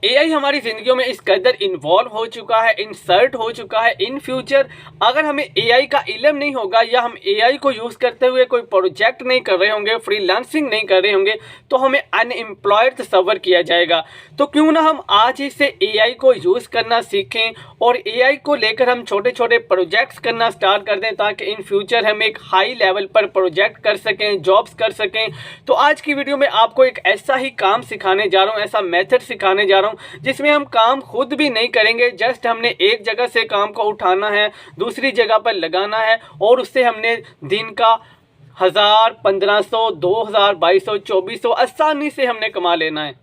AI हमारी जिंदगियों में इस कदर इन्वॉल्व हो चुका है, इंसर्ट हो चुका है। इन फ्यूचर अगर हमें एआई का इल्म नहीं होगा या हम एआई को यूज़ करते हुए कोई प्रोजेक्ट नहीं कर रहे होंगे, फ्रीलांसिंग नहीं कर रहे होंगे, तो हमें अनएम्प्लॉयड तस्वर किया जाएगा। तो क्यों ना हम आज ही से एआई को यूज़ करना सीखें और एआई को लेकर हम छोटे छोटे प्रोजेक्ट्स करना स्टार्ट कर दें, ताकि इन फ्यूचर हम एक हाई लेवल पर प्रोजेक्ट कर सकें, जॉब्स कर सकें। तो आज की वीडियो में आपको एक ऐसा ही काम सिखाने जा रहा हूँ, ऐसा मेथड सिखाने जा रहा हूँ जिसमें हम काम खुद भी नहीं करेंगे। जस्ट हमने एक जगह से काम को उठाना है, दूसरी जगह पर लगाना है और उससे हमने दिन का 1000, 1500, 2000, 2200, 2400 आसानी से हमने कमा लेना है।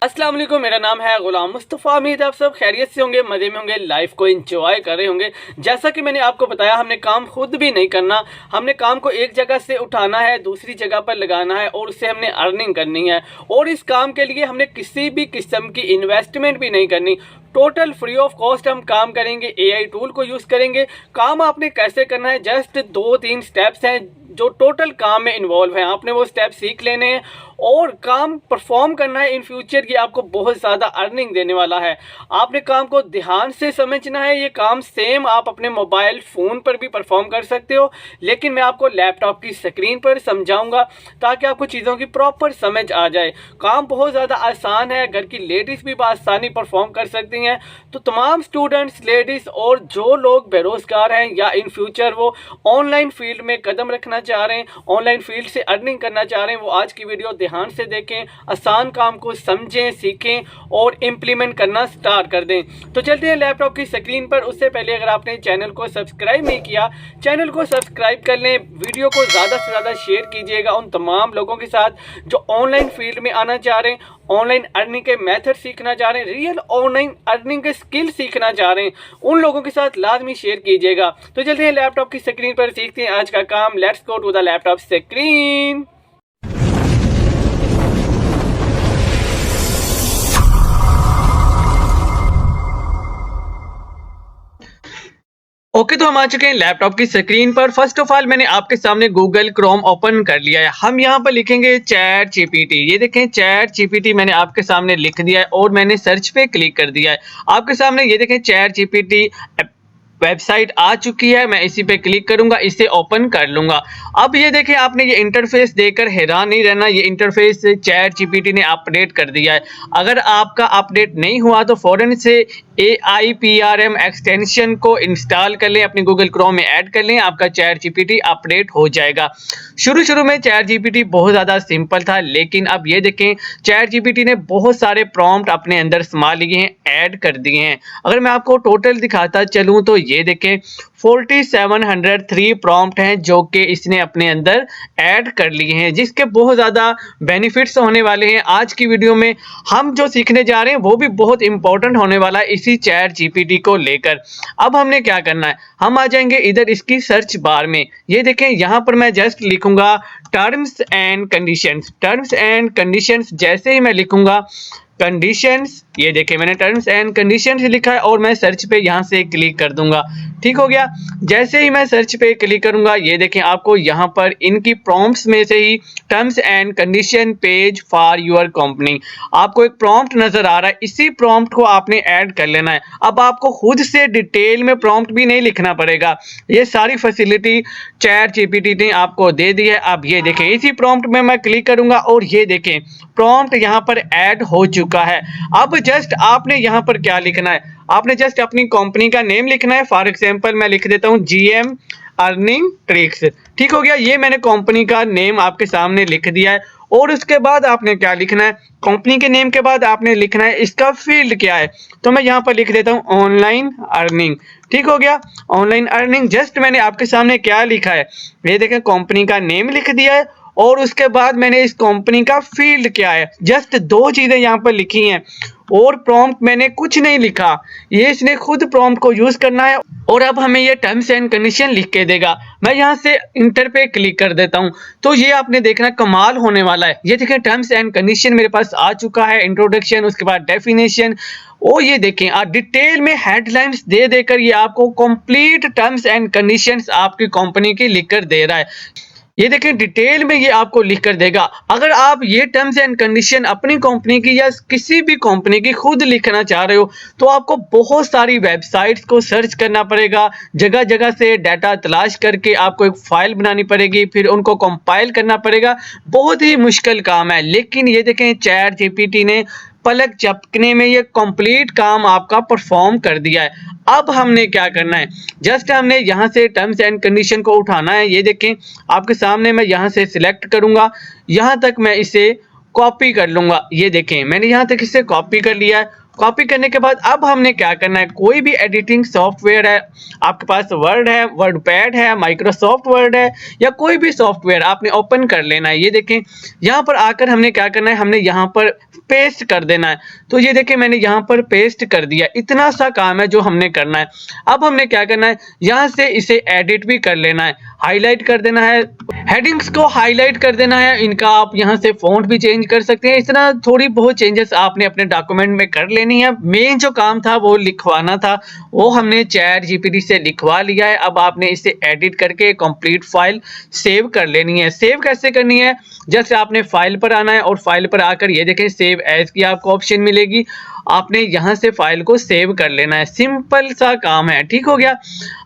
अस्सलाम वालेकुम, मेरा नाम है गुलाम मुस्तफ़ा। उम्मीद है आप सब खैरियत से होंगे, मज़े में होंगे, लाइफ को एंजॉय कर रहे होंगे। जैसा कि मैंने आपको बताया, हमने काम खुद भी नहीं करना, हमने काम को एक जगह से उठाना है, दूसरी जगह पर लगाना है और उससे हमने अर्निंग करनी है। और इस काम के लिए हमने किसी भी किस्म की इन्वेस्टमेंट भी नहीं करनी, टोटल फ्री ऑफ कॉस्ट हम काम करेंगे। एआई टूल को यूज़ करेंगे। काम आपने कैसे करना है, जस्ट 2-3 स्टेप्स हैं जो टोटल काम में इन्वॉल्व हैं। आपने वो स्टेप सीख लेने हैं और काम परफॉर्म करना है। इन फ्यूचर ये आपको बहुत ज़्यादा अर्निंग देने वाला है। आपने काम को ध्यान से समझना है। ये काम सेम आप अपने मोबाइल फ़ोन पर भी परफॉर्म कर सकते हो, लेकिन मैं आपको लैपटॉप की स्क्रीन पर समझाऊंगा ताकि आपको चीज़ों की प्रॉपर समझ आ जाए। काम बहुत ज़्यादा आसान है, घर की लेडीज़ भी आसानी परफॉर्म कर सकती हैं। तो तमाम स्टूडेंट्स, लेडीज़ और जो लोग बेरोज़गार हैं या इन फ्यूचर वो ऑनलाइन फील्ड में कदम रखना चाह रहे हैं, ऑनलाइन फील्ड से अर्निंग करना चाह रहे हैं, वो आज की वीडियो ध्यान से देखें, आसान काम को समझें, सीखें और इम्प्लीमेंट करना स्टार्ट कर दें। तो चलते हैं लैपटॉप की स्क्रीन पर। उससे पहले अगर आपने चैनल को सब्सक्राइब नहीं किया, चैनल को सब्सक्राइब कर लें। वीडियो को ज़्यादा से ज़्यादा शेयर कीजिएगा उन तमाम लोगों के साथ जो ऑनलाइन फील्ड में आना चाह रहे हैं, ऑनलाइन अर्निंग के मेथड सीखना चाह रहे हैं, रियल ऑनलाइन अर्निंग के स्किल सीखना चाह रहे हैं। उन लोगों के साथ लाजमी शेयर कीजिएगा। तो चलते हैं लैपटॉप की स्क्रीन पर, सीखते हैं आज का काम। Let's go to the laptop screen. Okay, तो हम आ चुके हैं लैपटॉप की स्क्रीन पर। फर्स्ट ऑफ ऑल मैंने आपके सामने गूगल क्रोम ओपन कर लिया है। हम यहाँ पर लिखेंगे चैट जीपीटी। ये देखें, चैट जीपीटी मैंने आपके सामने लिख दिया है और मैंने सर्च पे क्लिक कर दिया है। आपके सामने ये देखें चैट जीपीटी वेबसाइट आ चुकी है। मैं इसी पे क्लिक करूंगा, इसे ओपन कर लूंगा। अब ये देखें, आपने ये इंटरफेस देखकर हैरान नहीं रहना। ये इंटरफेस चैट जीपीटी ने अपडेट कर दिया है। अगर आपका अपडेट नहीं हुआ तो फौरन से AIPRM एक्सटेंशन को इंस्टॉल कर लें, अपने गूगल क्रोम में ऐड कर लें, आपका चैट जीपीटी अपडेट हो जाएगा। शुरू में चैट जीपीटी बहुत ज़्यादा सिंपल था, लेकिन अब ये देखें चैट जीपीटी ने बहुत सारे प्रॉम्प्ट अपने अंदर संभाल लिए हैं, ऐड कर दिए हैं। अगर मैं आपको टोटल दिखाता चलूँ तो ये देखें 4703 प्रॉम्प्ट हैं जो कि इसने अपने अंदर ऐड कर लिए हैं, जिसके बहुत ज़्यादा बेनिफिट्स होने वाले हैं। आज की वीडियो में हम जो सीखने जा रहे हैं वो भी बहुत इंपॉर्टेंट होने वाला है इसी चैट जीपीटी को लेकर। अब हमने क्या करना है, हम आ जाएंगे इधर इसकी सर्च बार में। ये देखें, यहाँ पर मैं जस्ट लिखूंगा terms and conditions. Terms and conditions जैसे ही मैं लिखूंगा कंडीशंस, ये देखें मैंने टर्म्स एंड कंडीशंस लिखा है और मैं सर्च पे यहाँ से क्लिक कर दूंगा। ठीक हो गया। जैसे ही मैं सर्च पे क्लिक करूंगा, ये देखें आपको यहाँ पर इनकी प्रॉम्प्ट्स में से ही terms and condition page for your company, आपको एक प्रॉम्प्ट नजर आ रहा है। इसी प्रॉम्प्ट को आपने ऐड कर लेना है। अब आपको खुद से डिटेल में प्रॉम्प्ट भी नहीं लिखना पड़ेगा, ये सारी फैसिलिटी चैट जीपीटी ने आपको दे दी है। अब ये देखें, इसी प्रॉम्प्ट में मैं क्लिक करूंगा और ये देखें प्रॉम्प्ट यहाँ पर ऐड हो चुका है। अब जस्ट आपने यहाँ पर क्या लिखना है, आपने जस्ट अपनी कंपनी का नेम लिखना है। फॉर एग्जांपल मैं लिख देता हूँ GM अर्निंग ट्रिक्स। ठीक हो गया। ये मैंने कंपनी का नेम आपके सामने लिख दिया है। और उसके बाद आपने क्या लिखना है, कंपनी के नेम के बाद आपने लिखना है इसका फील्ड क्या है। तो मैं यहाँ पर लिख देता हूँ ऑनलाइन अर्निंग। ठीक हो गया, ऑनलाइन अर्निंग। जस्ट मैंने आपके सामने क्या लिखा है, ये देखें कंपनी का नेम लिख दिया है और उसके बाद मैंने इस कंपनी का फील्ड क्या है, जस्ट 2 चीजें यहाँ पर लिखी हैं और प्रॉम्प्ट मैंने कुछ नहीं लिखा। ये इसने खुद प्रॉम्प्ट को यूज करना है और अब हमें ये टर्म्स एंड कंडीशन लिख के देगा। मैं यहाँ से इंटर पे क्लिक कर देता हूँ तो ये आपने देखना कमाल होने वाला है। ये देखें टर्म्स एंड कंडीशन मेरे पास आ चुका है, इंट्रोडक्शन, उसके बाद डेफिनेशन। और ये देखें डिटेल में हेडलाइंस दे देकर ये आपको कंप्लीट टर्म्स एंड कंडीशंस आपकी कंपनी की लिख कर दे रहा है। ये देखें डिटेल में ये आपको लिख कर देगा। अगर आप ये टर्म्स एंड कंडीशन अपनी कंपनी की या किसी भी कंपनी की खुद लिखना चाह रहे हो तो आपको बहुत सारी वेबसाइट्स को सर्च करना पड़ेगा, जगह जगह से डाटा तलाश करके आपको एक फाइल बनानी पड़ेगी, फिर उनको कंपाइल करना पड़ेगा। बहुत ही मुश्किल काम है, लेकिन ये देखें चैट जीपीटी ने पलक झपकने में ये कंप्लीट काम आपका परफॉर्म कर दिया है। अब हमने क्या करना है, जस्ट हमने यहाँ से टर्म्स एंड कंडीशन को उठाना है। ये देखें आपके सामने मैं यहाँ से सिलेक्ट करूंगा, यहाँ तक मैं इसे कॉपी कर लूंगा। ये देखें मैंने यहाँ तक इसे कॉपी कर लिया है। कॉपी करने के बाद अब हमने क्या करना है, कोई भी एडिटिंग सॉफ्टवेयर है आपके पास, वर्ड है, वर्डपैड है, माइक्रोसॉफ्ट वर्ड है या कोई भी सॉफ्टवेयर आपने ओपन कर लेना है। ये देखें यहाँ पर आकर हमने क्या करना है, हमने यहाँ पर पेस्ट कर देना है। तो ये देखें मैंने यहाँ पर पेस्ट कर दिया। इतना सा काम है जो हमने करना है। अब हमने क्या करना है, यहाँ से इसे एडिट भी कर लेना है, हाईलाइट कर देना है, हेडिंग्स को हाईलाइट कर देना है। इनका आप यहाँ से फॉन्ट भी चेंज कर सकते हैं। इस तरह थोड़ी बहुत चेंजेस आपने अपने डॉक्यूमेंट में कर लेनी है। मेन जो काम था वो लिखवाना था, वो हमने चैट जीपीटी से लिखवा लिया है। अब आपने इसे एडिट करके कंप्लीट फाइल सेव कर लेनी है। सेव कैसे करनी है, जैसे आपने फाइल पर आना है और फाइल पर आकर ये देखें सेव एज की आपको ऑप्शन मिलेगी। आपने यहाँ से फाइल को सेव कर लेना है। सिंपल सा काम है, ठीक हो गया।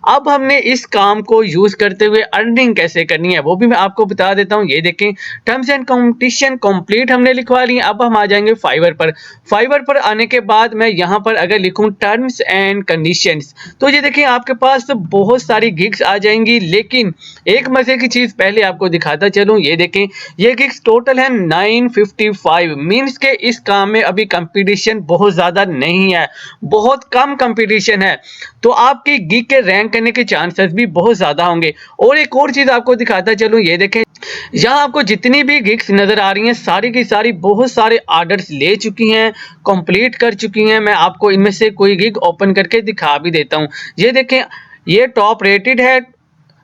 अब हमने इस काम को यूज करते हुए अर्निंग कैसे करनी है वो भी मैं आपको बता देता हूँ। ये देखें टर्म्स एंड कंडीशन कंप्लीट हमने लिखवा ली। अब हम आ जाएंगे फाइवर पर। फाइवर पर आने के बाद मैं यहाँ पर अगर लिखूं टर्म्स एंड कंडीशंस तो ये देखें आपके पास बहुत सारी गिग्स आ जाएंगी। लेकिन एक मजे की चीज पहले आपको दिखाता चलूं। ये देखें ये गिग्स टोटल है 955, मीन्स के इस काम में अभी कंपटीशन बहुत ज्यादा नहीं है, बहुत कम कंपटीशन है। तो आपकी गिग के रैंक करने के चांसेस भी बहुत ज्यादा होंगे। और एक और चीज आपको दिखाता चलूं। ये देखें यहाँ आपको जितनी भी गिग्स नजर आ रही हैं सारी की सारी बहुत सारे ऑर्डर्स ले चुकी हैं, कंप्लीट कर चुकी हैं। मैं आपको इनमें से कोई गिग ओपन करके दिखा भी देता हूँ। ये देखें ये टॉप रेटेड है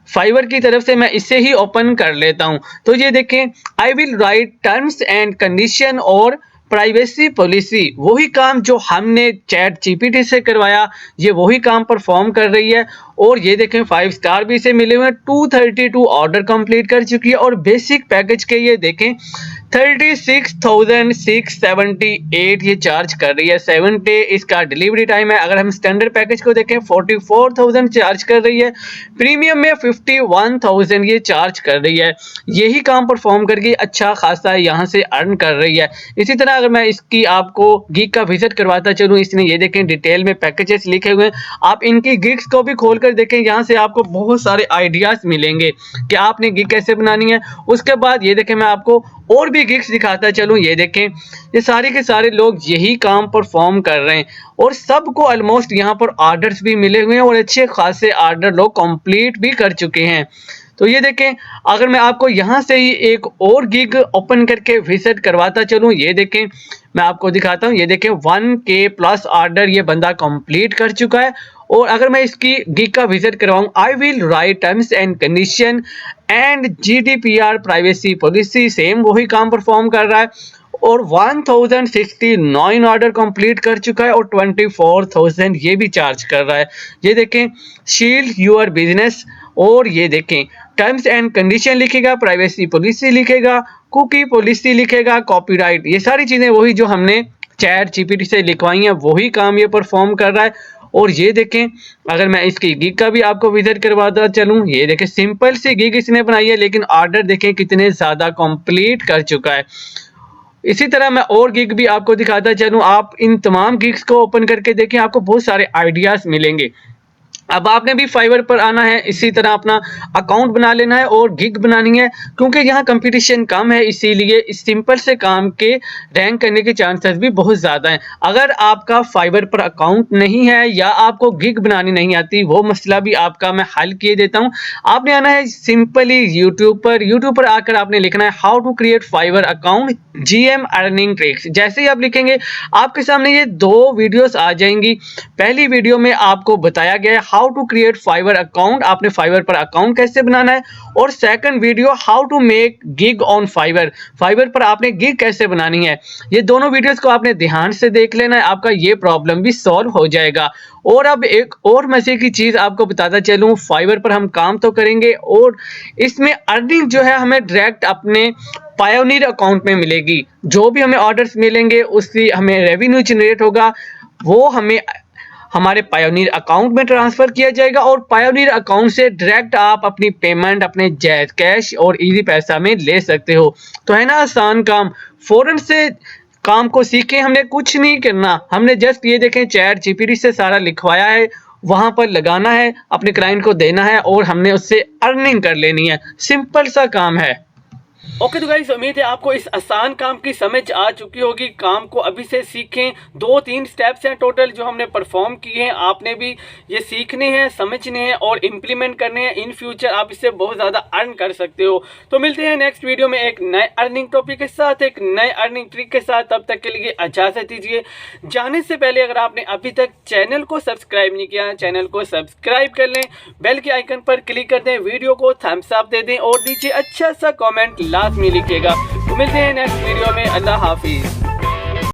फाइवर की तरफ से, मैं इसे ही ओपन कर लेता हूं। तो ये देखें I will write terms and condition और प्राइवेसी पॉलिसी, वही काम जो हमने चैट जीपीटी से करवाया, ये वही काम परफॉर्म कर रही है। और ये देखें 5 स्टार भी इसे मिले हुए हैं, 232 ऑर्डर कंप्लीट कर चुकी है। और बेसिक पैकेज के ये देखें 36,678 ये चार्ज कर रही है। 7 डे इसका डिलीवरी टाइम है। अगर हम स्टैंडर्ड पैकेज को देखें 44,000 चार्ज कर रही है। प्रीमियम में 51,000 ये चार्ज कर रही है। यही काम परफॉर्म करके अच्छा खासा यहाँ से अर्न कर रही है। इसी तरह अगर मैं इसकी आपको गिग का विजिट करवाता चलूँ, इसने ये देखें डिटेल में पैकेजेस लिखे हुए हैं। आप इनकी गिग्स को भी खोलकर देखें, यहाँ से आपको बहुत सारे आइडियाज मिलेंगे कि आपने गिग कैसे बनानी है। उसके बाद ये देखें मैं आपको और भी गिग्स दिखाता चलूं। ये देखें ये सारे के सारे लोग यही काम परफॉर्म कर रहे हैं और सबको ऑलमोस्ट यहाँ पर ऑर्डर्स भी मिले हुए हैं और अच्छे खासे ऑर्डर लोग कंप्लीट भी कर चुके हैं। तो ये देखें अगर मैं आपको यहाँ से ही एक और गिग ओपन करके विजिट करवाता चलूँ, ये देखें मैं आपको दिखाता हूँ। ये देखें 1K प्लस ऑर्डर ये बंदा कंप्लीट कर चुका है। और अगर मैं इसकी गिग का visit करवाऊँ, I will write terms and condition and GDPR privacy policy, same वही काम परफॉर्म कर रहा है। और 1069 ऑर्डर कंप्लीट कर चुका है और 24,000 ये भी चार्ज कर रहा है। ये देखें शील्ड योर बिजनेस, और ये देखें टर्म्स एंड कंडीशन लिखेगा, प्राइवेसी पॉलिसी लिखेगा, कुकी पॉलिसी लिखेगा, कॉपीराइट, ये सारी चीजें वही जो हमने चैट जीपीटी से लिखवाई हैं वही काम ये परफॉर्म कर रहा है। और ये देखें अगर मैं इसकी गिग का भी आपको विजिट करवाता चलूं, ये देखें सिंपल सी गिग इसने बनाई है, लेकिन ऑर्डर देखें कितने ज्यादा कंप्लीट कर चुका है। इसी तरह मैं और गिग भी आपको दिखाता चलूं। आप इन तमाम गिग्स को ओपन करके देखें, आपको बहुत सारे आइडियाज मिलेंगे। अब आपने भी फाइवर पर आना है, इसी तरह अपना अकाउंट बना लेना है और गिग बनानी है। क्योंकि यहाँ कंपटीशन कम है, इसीलिए इस सिंपल से काम के रैंक करने के चांसेस भी बहुत ज़्यादा हैं। अगर आपका फाइवर पर अकाउंट नहीं है या आपको गिग बनानी नहीं आती, वो मसला भी आपका मैं हल किए देता हूँ। आपने आना है सिंपली यूट्यूब पर आकर आपने लिखना है how to create Fiverr account GM earning tricks. जैसे ही आप लिखेंगे आपके सामने ये 2 वीडियोस आ जाएंगी। पहली वीडियो में आपको बताया गया है how to create Fiverr account, आपने फाइवर पर अकाउंट कैसे बनाना है। और second video how to make gig on Fiverr, Fiverr पर आपने गिग कैसे बनानी है। ये दोनों वीडियोस को आपने ध्यान से देख लेना है, आपका ये प्रॉब्लम भी सॉल्व हो जाएगा। और अब एक और मजे की चीज आपको बताता चलूं, फाइवर पर हम काम तो करेंगे और इसमें अर्निंग जो है हमें डायरेक्ट अपने पायोनियर अकाउंट में मिलेगी। जो भी हमें ऑर्डर्स मिलेंगे उससे हमें रेवेन्यू जनरेट होगा, वो हमें हमारे पायोनियर अकाउंट में ट्रांसफर किया जाएगा और पायोनियर अकाउंट से डायरेक्ट आप अपनी पेमेंट अपने जैज कैश और इजी पैसा में ले सकते हो। तो है ना आसान काम, फौरन से काम को सीखें, हमने कुछ नहीं करना, हमने जस्ट ये देखें चैट जीपीटी से सारा लिखवाया है, वहां पर लगाना है, अपने क्लाइंट को देना है और हमने उससे अर्निंग कर लेनी है। सिंपल सा काम है। ओके तो गाइस, उम्मीद है आपको इस आसान काम की समझ आ चुकी होगी। काम को अभी से सीखें, 2-3 स्टेप्स हैं टोटल जो हमने परफॉर्म किए हैं, आपने भी ये सीखने हैं, समझने हैं और इम्प्लीमेंट करने हैं। इन फ्यूचर आप इससे बहुत ज़्यादा अर्न कर सकते हो। तो मिलते हैं नेक्स्ट वीडियो में एक नए अर्निंग टॉपिक के साथ, एक नए अर्निंग ट्रिक के साथ। तब तक के लिए इजाज़त दीजिए। जाने से पहले अगर आपने अभी तक चैनल को सब्सक्राइब नहीं किया, चैनल को सब्सक्राइब कर लें, बेल के आइकन पर क्लिक कर दें, वीडियो को थम्स अप दे दें और नीचे अच्छा सा कॉमेंट लाजमी लिखिएगा। तो मिलते हैं नेक्स्ट वीडियो में। अल्लाह हाफिज़।